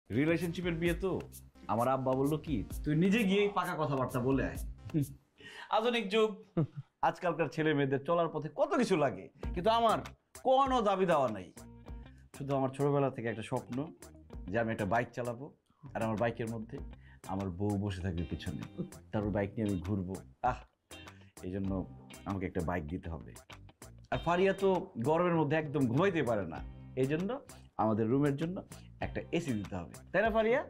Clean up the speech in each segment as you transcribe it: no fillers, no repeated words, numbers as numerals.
রিলেশনশিপের বিয়ে তো আমার আব্বা বললো কি তুই নিজে গিয়ে পাকা কথাবার্তা বলে আয়। আধুনিক যুগ, আজকালকার ছেলে মেয়েদের চলার পথে কত কিছু লাগে, কিন্তু আমার কোনো দাবি দেওয়া নাই। শুধু আমার ছোটবেলা থেকে একটা স্বপ্ন যে আমি একটা বাইক চালাবো, আর আমার বাইকের মধ্যে আমার বউ বসে থাকবে পিছনে, তারপর বাইক নিয়ে আমি ঘুরবো। এই জন্য আমাকে একটা বাইক দিতে হবে। আর ফারিয়া তো গরমের মধ্যে একদম ঘুমাইতে পারে না, এই জন্য আমাদের রুমের জন্য একটা এসি দিতে হবে, তাই না ফারিয়া?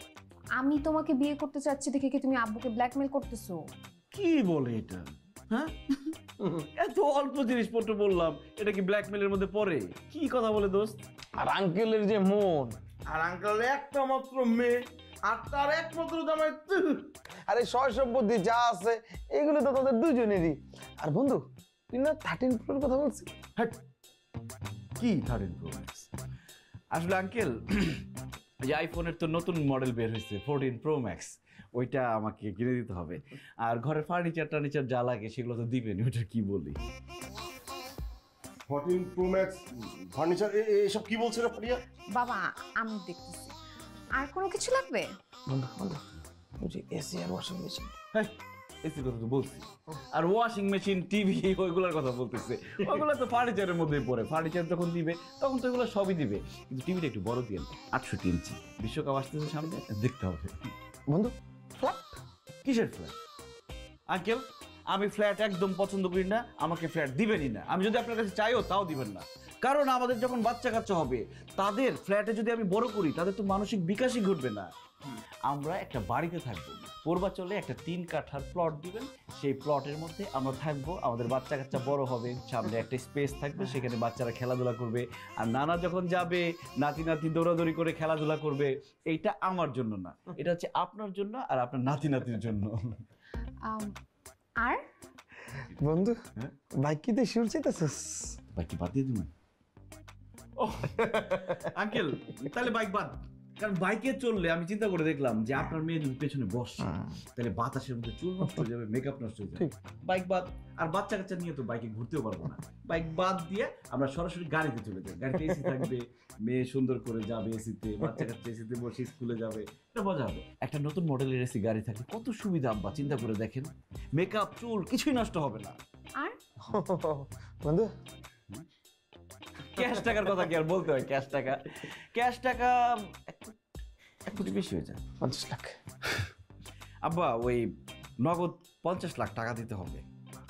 আমি তোমাকে বিয়ে করতে চাচ্ছি দেখে কি তুমি আব্বুকে ব্ল্যাকমেল করতেছো? কি বলে এটা? হ্যাঁ, এত অল্প জিনিসপত্র বললাম, এটা কি ব্ল্যাকমেলের মধ্যে পড়ে? কি কথা বলে দোস্ত? আর আঙ্কেলের যে মন, আর আঙ্কেল একটা মাত্র মেয়ে, আর তার একমাত্র জামাই তুই। আর এই সয় সম্পত্তি যা আছে এগুলো তো তোদের দুজনেরই। আর বন্ধু, তুই না 13 প্রোর কথা বলছিস? হ্যাঁ, কি 13 প্রো ম্যাক্স? আসলে আঙ্কেল, এই আইফোনের তো নতুন মডেল বের হয়েছে 14 প্রো ম্যাক্স, ওইটা আমাকে কিনে দিতে হবে। আর ঘরের ফার্নিচার টার্নিচার যা লাগে সেগুলো তো দিবেন, ওইটা কি বলি? 14 প্রো ম্যাক্স ফার্নিচার এসব কি বলছে রে ফারিয়া? বাবা আমি দেখতেছি। আর কোনো কিছু লাগবে? বন্ধু বন্ধু, ওই যে এসি আর ওয়াশিং মেশিন। হ্যাঁ, এসির কথা তো বলছি, আর ওয়াশিং মেশিন, টিভি, ওইগুলোর কথা বলতেছে। ওইগুলো তো ফার্নিচারের মধ্যেই পড়ে, ফার্নিচার যখন দিবে তখন তো এগুলো সবই দিবে, কিন্তু টিভিটা একটু বড় দিয়ে 68 ইঞ্চি, বিশ্বকাপ আসতেছে সামনে, দেখতে হবে। বন্ধু, ফ্ল্যাট? কিসের ফ্ল্যাট আঙ্কেল? আমি ফ্ল্যাট একদম পছন্দ করি না, আমাকে ফ্ল্যাট দিবেনই না। আমি যদি আপনার কাছে চাইও তাও দিবেন না, কারণ আমাদের যখন বাচ্চা কাচ্চা হবে তাদের ফ্ল্যাটে যদি আমি বড় করি তাদের তো মানসিক বিকাশই ঘটবে না। আমরা একটা বাড়িতে থাকবো, পূর্বাচলে একটা 3 কাঠার প্লট দিবেন, সেই প্লটের মধ্যে আমরা থাকবো, আমাদের বাচ্চা কাচ্চা বড় হবে, সামনে একটা স্পেস থাকবে, সেখানে বাচ্চারা খেলাধুলা করবে, আর নানা যখন যাবে নাতি নাতি দৌড়াদৌড়ি করে খেলাধুলা করবে। এইটা আমার জন্য না, এটা হচ্ছে আপনার জন্য আর আপনার নাতি নাতির জন্য। আর বন্ধু, বাইক কি তুই শিওর চাইতেছিস? বাইক কি বাদ দিয়ে দিবেন? ও আঙ্কেল, তাহলে বাইক বাদ, কারণ বাইকে চললে আমি চিন্তা করে দেখলাম যে আপনার মেয়ে যদি পেছনে বসে তাহলে বাতাসের মধ্যে চুল নষ্ট হয়ে যাবে, মেকআপ নষ্ট হয়ে যাবে। বাইক বাদ। আর বাচ্চা কাচ্চা নিয়ে তো বাইকে ঘুরতেও পারবো না, বাইক বাদ দিয়ে আমরা সরাসরি গাড়িতে চলে যাই, গাড়িতে এসি থাকবে, মেয়ে সুন্দর করে যাবে এসিতে, বাচ্চা কাচ্চা এসিতে বসে স্কুলে যাবে, এটা মজা হবে। একটা নতুন মডেলের এসি গাড়ি থাকলে কত সুবিধা আব্বা, চিন্তা করে দেখেন, মেকআপ চুল কিছুই নষ্ট হবে না। আর বন্ধু, ক্যাশ টাকার কথা কি আর বলতে হয়? ক্যাশ টাকা একটু বেশি হয়ে যায়, 50 লাখ। আব্বা ওই নগদ 50 লাখ টাকা দিতে হবে,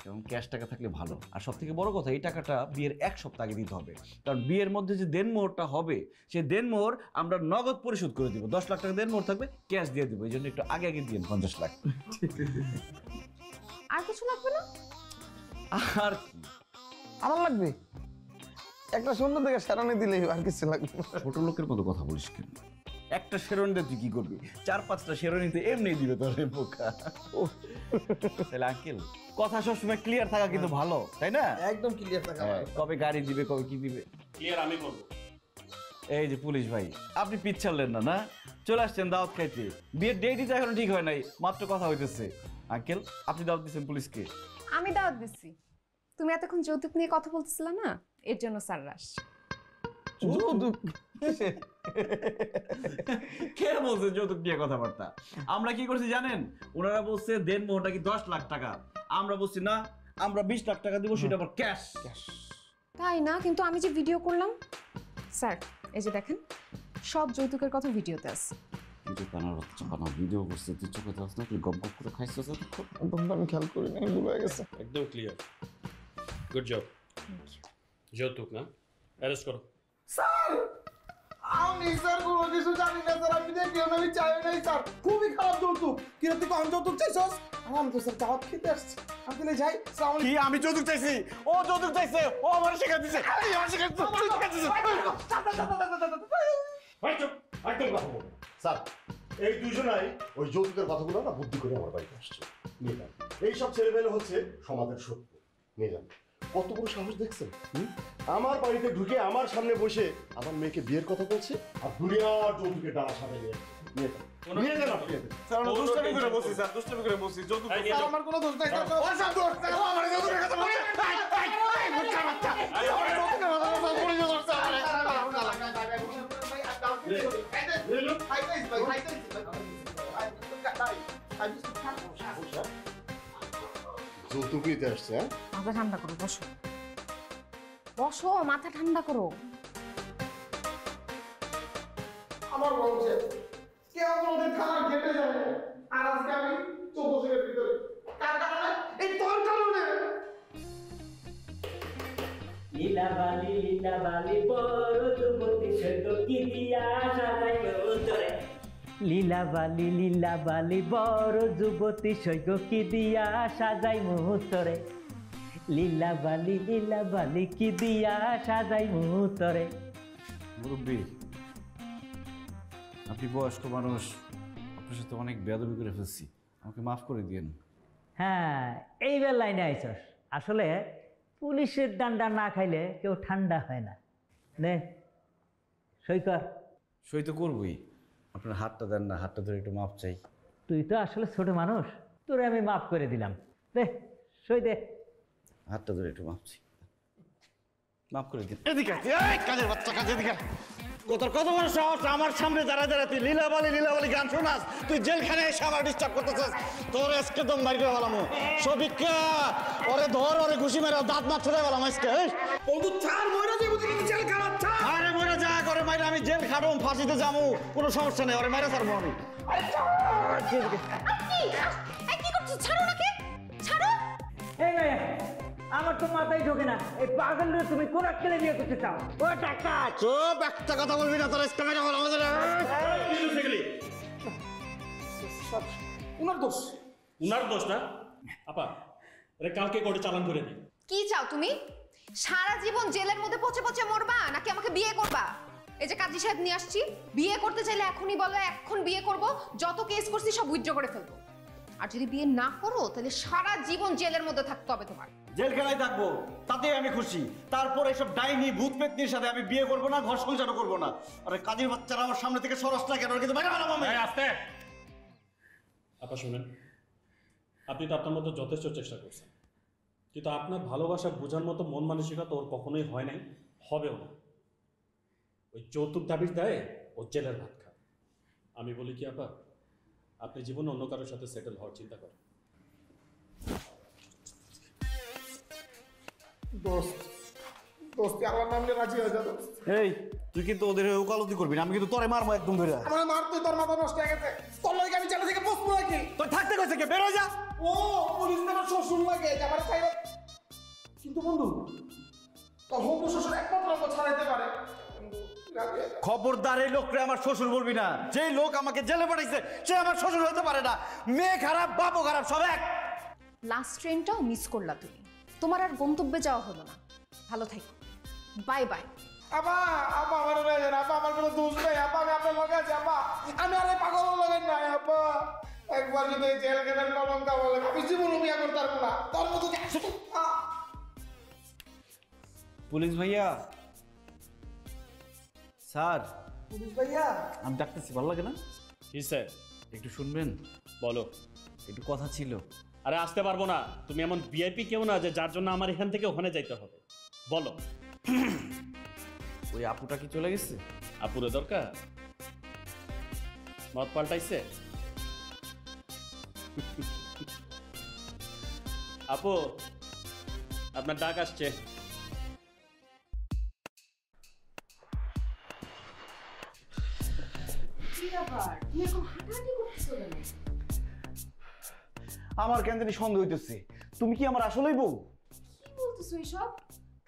এবং ক্যাশ টাকা থাকলে ভালো। আর সব থেকে বড় কথা, এই টাকাটা বিয়ের 1 সপ্তাহ আগে দিতে হবে, কারণ বিয়ের মধ্যে যে দেনমোহরটা হবে সেই দেনমোহর আমরা নগদ পরিশোধ করে দিব। 10 লাখ টাকা দেনমোহর থাকবে, ক্যাশ দিয়ে দিব, এই জন্য একটু আগে আগে দিন 50 লাখ। আর কিছু লাগবে না? আর কি? আমার লাগবে একটা সুন্দর দেখে শেরানি দিলেই, আর কিছু লাগবে না। ছোট লোকের মতো কথা বলিস কেন? একটা শেরনিতে তুই কি করবি? 4-5টা শেরনিতে এমনি দিবে তোর বোকা। তাহলে আঙ্কেল, কথা সবসময় ক্লিয়ার থাকা কিন্তু ভালো, তাই না? একদম ক্লিয়ার থাকা। কবে গাড়ি দিবে, কবে কি দিবে ক্লিয়ার আমি করব। এই যে পুলিশ ভাই, আপনি পিছ ছাড়লেন না, না চলে আসছেন দাওয়াত খাইতে, বিয়ের ডেটই তো এখনো ঠিক হয় নাই, মাত্র কথা হইতেছে। আঙ্কেল, আপনি দাওয়াত দিচ্ছেন পুলিশকে? আমি দাওয়াত দিচ্ছি। তুমি এতক্ষণ যৌতুক নিয়ে কথা বলতেছিলে না, এর জন্য স্যার আসছে। যৌতুক? কে বলছে যৌতুক নিয়ে কথাবার্তা? আমরা কি করছি জানেন? ওনারা বলছে দেনমোহর নাকি 10 লাখ টাকা, আমরা বলছি না, আমরা 20 লাখ টাকা দিব, সেটা আবার ক্যাশ। তাই না? কিন্তু আমি যে ভিডিও করলাম স্যার, এই যে দেখেন, সব যৌতুকের কথা ভিডিওতে আছে। কিন্তু কানার চাপানা ভিডিও করছে, তুই চোখে দাস না, তুই গপ গপ করে খাইছিস। বন্ধু, আমি খেয়াল করি না, ভুল হয়ে গেছে। একদম ক্লিয়ার, গুড জব। যৌতুক না, অ্যারেস্ট করো। স্যার, আমি স্যার কোনো কিছু জানি না স্যার, আমি দেখি আমি চাই নাই স্যার, খুবই খারাপ যৌতুক। কি রে, তুই কোন যৌতুক চাইছস? আমি তো স্যার দাওয়াত খেতে আসছি, আপনি যাই। আসসালামু কি আমি যৌতুক চাইছি? ও যৌতুক চাইছে, ও আমার শেখা দিছে, আমার শেখা দিছে। একদম কথা বলবো স্যার। এই দুজনাই ওই যৌতুকের কথাগুলো না বুদ্ধি করে আমার বাড়িতে আসছে। নিয়ে যান, এইসব ছেলেমেলে হচ্ছে সমাজের শত্রু। নিয়ে যান। কত বড় সাহস দেখছেন? আমার বাড়িতে ঢুকে আমার সামনে বসে আমার মেয়েকে বিয়ের কথা বলছে, আর দুনিয়ার যৌতুকের ডালা সামনে নিয়ে নিয়ে যান। নিয়ে যান আপনি। স্যার, আমরা দুষ্টামি করে বসছি, স্যার দুষ্টামি করে বসছি, যৌতুক। স্যার, আমার কোনো দোষ নাই স্যার। আমার দোষ নাই, আমার যৌতুকের কথা বলছে। মুখা বাচ্চা, আমার যৌতুকের কথা বলছে, পুলিশ ধরছে আমারে। যৌতুকিতে আসছে, হ্যাঁ? মাথা ঠান্ডা করো, বসো বসো, মাথা ঠান্ডা করো। আমার বলছে কেউ কোনোদিন থানার গেটে যাবে, আর আজকে আমি 14 সেকেন্ডের ভিতরে। কার কারণে? এই তোর কারণে। লীলাবালি বড় যুবতী সৈত কি দিয়া সাজাইল তোরে। লীলাবালি বড় যুবতী সৈত কি দিয়া সাজাই মুহূর্তরে। লীলাবালি কি দিয়া সাজাই মুহূর্তরে। মুরব্বী, আপনি বয়স্ক মানুষ, আপনার সাথে অনেক বেয়াদবি করে ফেলছি, আমাকে মাফ করে দিয়েন। হ্যাঁ, এইবার লাইনে আইসস। আসলে পুলিশের ডান্ডা না খাইলে কেউ ঠান্ডা হয় না। নে সই কর। সই তো করবই, আপনার হাতটা দেন না, হাতটা ধরে একটু মাপ চাই। তুই তো আসলে ছোট মানুষ, তোরে আমি মাফ করে দিলাম। দে সই দে। হাতটা ধরে একটু মাপ চাই, মাফ করে দিন। এদিকে আয়, এই কাজের বাচ্চা, কাজে এদিকে আয়। তোর কত বড় সাহস আমার সামনে দাঁড়া তুই লীলাবালি গান শোনাস, তুই জেলখানে এসে আমার ডিস্টার্ব করতেছিস। তোর আজকে দম বাইরে করে বলাম সবিকা, ওরে ধর, ওরে ঘুষি মেরে দাঁত মাছ ছড়ে বলাম আজকে। বন্ধু ছাড়, মইরা যাবো তুই জেল খারাপ ছাড়। আরে মরে যা করে মাইরে, আমি জেল খাটুম, ফাঁসিতে যাবো, কোনো সমস্যা নেই, ওরে মাইরে ছাড়বো আমি। কি করছো? ছাড়ো নাকি, ছাড়ো। এই মেয়ে, আমার তো মাথায় ঢোকে না, এই পাগল তুমি কোন ছেলে বিয়ে করতে চাও? ও টাকা চুপ, একটা কথা বলবি না, তোর আজকে মেরে বলাম। উনার দোষ। উনার দোষ না আপা, আরে কালকে কোর্টে চালান করে দিই। কি চাও তুমি? সারা জীবন জেলের মধ্যে পচে পচে মরবা, নাকি আমাকে বিয়ে করবা? এই যে কাজী সাহেব নিয়ে আসছি, বিয়ে করতে চাইলে এখনই বলো, এখন বিয়ে করব, যত কেস করছি সব উইথড্র করে ফেলবো। আর যদি বিয়ে না করো তাহলে সারা জীবন জেলের মধ্যে থাকতে হবে তোমার। জেলখানায় থাকবো, তাতে আমি খুশি। তারপর এসব ডাইনি ভূত পেতনির সাথে আমি বিয়ে করবো না, ঘর সংসারও করবো না। আরে কাজের বাচ্চারা আমার সামনে থেকে সরস না কেন, কিন্তু বাইরে বেরাবো আমি। আস্তে আপা শুনেন, আপনি তো আপনার মতো যথেষ্ট চেষ্টা করছেন, কিন্তু আপনার ভালোবাসা বোঝার মতো মন মানসিকতা ওর কখনোই হয় নাই, হবেও না। ওই যৌতুক দাবির দায়ে ও জেলের ভাত খায়। আমি বলি কি আপা, আপনি জীবনে অন্য কারোর সাথে সেটেল হওয়ার চিন্তা করেন। দোস্ত, দোস্ত আল্লাহর নামে রাজি হয়ে যা দোস্ত। এই তুই কিন্তু ওদের হয়ে ওকালতি করবি না, আমি কিন্তু তোরে মারবো একদম ধরে। আমার মার তুই, তোর মাথা নষ্ট হয়ে গেছে। তোর লাগে আমি জেলে থেকে বসবো নাকি? তোর থাকতে কইছে কে, বেরো যা। ও পুলিশ তো আমার শ্বশুর লাগে, যে আমার চাইলে। কিন্তু বন্ধু, তোর হবু শ্বশুর একমাত্র আমাকে ছাড়াইতে পারে। বন্ধু, রাজি হয়ে যা। খবরদার, এই লোকরে আমার শ্বশুর বলবি না। যে লোক আমাকে জেলে পাঠাইছে সে আমার শ্বশুর হতে পারে না। মেয়ে খারাপ, বাপও খারাপ, সব এক। লাস্ট ট্রেনটাও মিস করলা তুমি, তোমার আর গন্তব্যে যাওয়া হলো না। ভালো থাকো, বাই বাই। আপা, আপা আমার রয়ে যান, আপা আমার কোনো দোষ নাই, আপা আমি আপনার লগে আছি, আপা আমি আর এই পাগল লগে নাই, আপা একবার যদি জেল গেলেন কলঙ্কা বলে আমি জীবন বিয়া করতে পারবো না। তোর মতো পুলিশ ভাইয়া, স্যার পুলিশ ভাইয়া, আমি ডাকতেছি, ভালো লাগে না? কি স্যার? একটু শুনবেন? বলো। একটু কথা ছিল। আরে আসতে পারবো না, তুমি এমন ভিআইপি কেউ না যে যার জন্য আমার এখান থেকে ওখানে যাইতে হবে। বলো। ওই আপুটা কি চলে গেছে? আপুরে দরকার? মত পাল্টাইছে? আপু, আপনার ডাক আসছে। আমার কেন জানি সন্দেহ হইতেছে, তুমি কি আমার আসলেই বউ? কি বলতেছো এসব?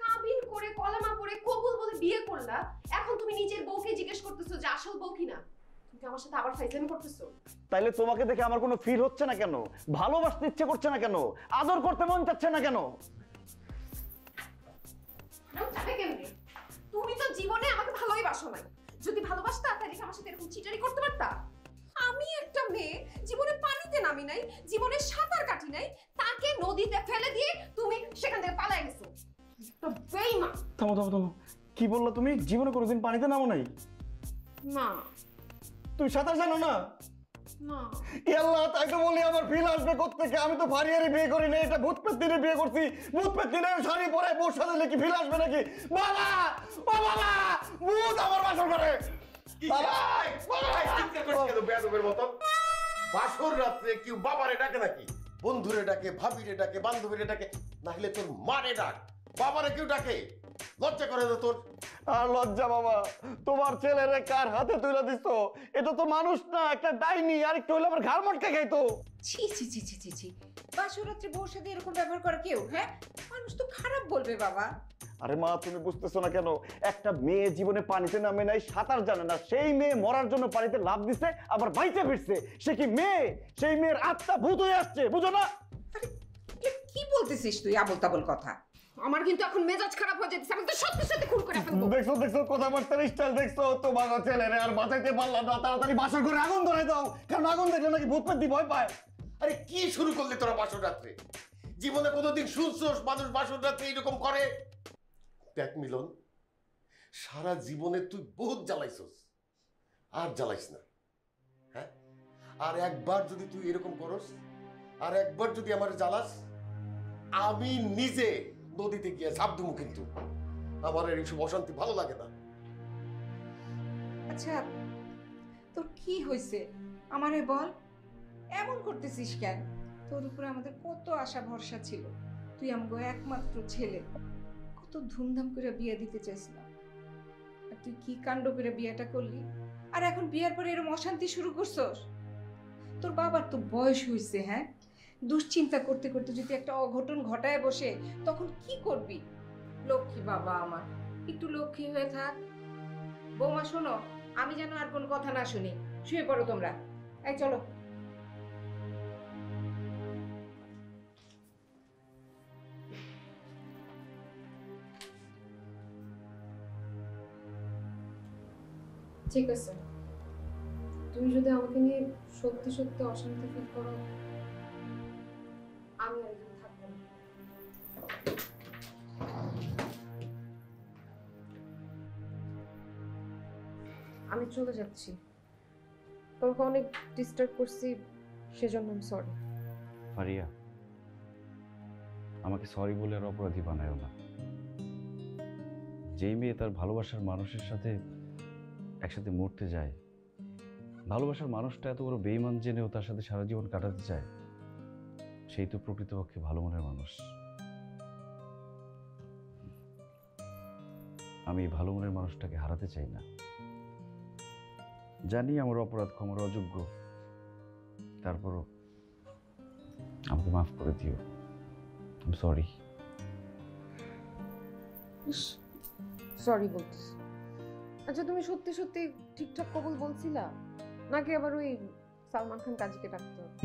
কাবিন করে কলেমা পড়ে কবুল বলে বিয়ে করলা, এখন তুমি নিজের বউকে জিজ্ঞেস করতেছো যে আসল বউ কিনা? তুমি আমার সাথে আবার ফাইজলামি করতেছো? তাইলে তোমাকে দেখে আমার কোনো ফিল হচ্ছে না কেন? ভালোবাসতে ইচ্ছে করছে না কেন? আদর করতে মন চাচ্ছে না কেন? না যাবে কেমনে? তুমি তো জীবনে আমাকে ভালোই বাসো নাই। যদি ভালোবাসতা তাহলে কি আমার সাথে এরকম চিটারি করতে পারতা? আমি একটা মেয়ে, জীবনে পানিতে নামি নাই, জীবনে সাঁতার কাটি নাই, তাকে নদীতে ফেলে দিয়ে তুমি সেখান থেকে পালায় গেছো। তো বেঈমান। থামো থামো থামো, কি বললা তুমি? জীবনে কোনোদিন পানিতে নামো নাই? না তুমি সাঁতার জানো না? না আল্লাহ, তাই তো বলি আমার ফিল আসবে কোত্থেকে? আমি তো ফারিয়ারে বিয়ে করি না, এটা ভূত পেত্তিরে বিয়ে করছি। ভূত পেত্তিরে শাড়ি পরে বউ সাজালে কি ফিল আসবে নাকি? বাবা, ও বাবা, ভূত আমার বাসর করে। বাসর রাত্রে কেউ বাবারে ডাকে নাকি? বন্ধুরে ডাকে, ভাবিরে ডাকে, বান্ধবীরে ডাকে, না হলে তোর মারে ডাক, বাবারে কেউ ডাকে? লজ্জা করে না তোর? আর লজ্জা বাবা, তোমার ছেলেরে কার হাতে তুলে দিছো? এটা তো মানুষ না, একটা ডাইনি। আর একটু হইলে আমার ঘাড় মটকে খাইতো। ছি ছি ছি ছি ছি ছি, বাসরাত্রে বউর সাথে এরকম ব্যবহার করে কেউ? হ্যাঁ, মানুষ তো খারাপ বলবে বাবা। আরে মা, তুমি বুঝতেছো না কেন? একটা মেয়ে জীবনে পানিতে নামে নাই, সাঁতার জানে না, সেই মেয়ে মরার জন্য পানিতে লাফ দিছে, আবার বাইচে ফিরছে। সে কি মেয়ে? সেই মেয়ের আত্মা ভূত হয়ে আসছে, বুঝো না? আরে এ কি বলতেছিস তুই আবল তাবল কথা? আমার কিন্তু এখন মেজাজ খারাপ হয়ে যাচ্ছে, আমি তো সত্যি সত্যি খুন করে ফেলবো। দেখছো দেখছো কথাবার্তার স্টাইল দেখছো? তোমার ছেলেরে আর বাঁচাইতে পারলাম না, তাড়াতাড়ি বাসর করে আগুন ধরে দাও। কারণ আগুন দেখলে নাকি ভূত পেত্তি ভয় পায়। আরে কি শুরু করলি তোরা বাসর রাত্রে? জীবনে কোনোদিন শুনছোস মানুষ বাসর রাত্রে এরকম করে? দেখ মিলন, সারা জীবনে তুই বহুত জ্বালাইছস, আর জ্বালাইস না। হ্যাঁ, আর একবার যদি তুই এরকম করস, আর একবার যদি আমার জ্বালাস, আমি নিজে নদীতে গিয়ে ঝাঁপ দেবো। কিন্তু আমার এইসব অশান্তি ভালো লাগে না। আচ্ছা, তোর কি হয়েছে আমারে বল? এমন করতেছিস কেন? তোর উপরে আমাদের কত আশা ভরসা ছিল, তুই আমগো একমাত্র ছেলে, কত ধুমধাম করে বিয়ে দিতে চাইছিলাম, আর তুই কি কাণ্ড করে বিয়েটা করলি? আর এখন বিয়ের পরে এরকম অশান্তি শুরু করছস? তোর বাবার তো বয়স হয়েছে, হ্যাঁ? দুশ্চিন্তা করতে করতে যদি একটা অঘটন ঘটায় বসে, তখন কি করবি? লক্ষ্মী বাবা আমার, একটু লক্ষ্মী হয়ে থাক। বৌমা শোনো, আমি যেন আর কোনো কথা না শুনি, শুয়ে পড়ো তোমরা। এই চলো। ঠিক আছে, তুমি যদি আমাকে নিয়ে সত্যি সত্যি অশান্তি ফিল করো, আমি আর এখানে থাকবো না। আমি চলে যাচ্ছি, তোমাকে অনেক ডিস্টার্ব করছি, সেজন্য আমি সরি। ফারিয়া, আমাকে সরি বলে আর অপরাধী বানায়ও না। যেই মেয়ে তার ভালোবাসার মানুষের সাথে একসাথে মরতে যায়, ভালোবাসার মানুষটা এত বড় বেঈমান জেনেও তার সাথে সারা জীবন কাটাতে চায়, সেই তো প্রকৃতপক্ষে ভালো মনের মানুষ। আমি এই ভালো মনের মানুষটাকে হারাতে চাই না। জানি আমার অপরাধ ক্ষমার অযোগ্য, তারপরও আমাকে মাফ করে দিও। I am sorry. সরি বলতেছি। আচ্ছা, তুমি সত্যি সত্যি ঠিকঠাক কবুল বলছিলা, নাকি আবার ওই সালমান খান কাজীকে ডাকতে হবে?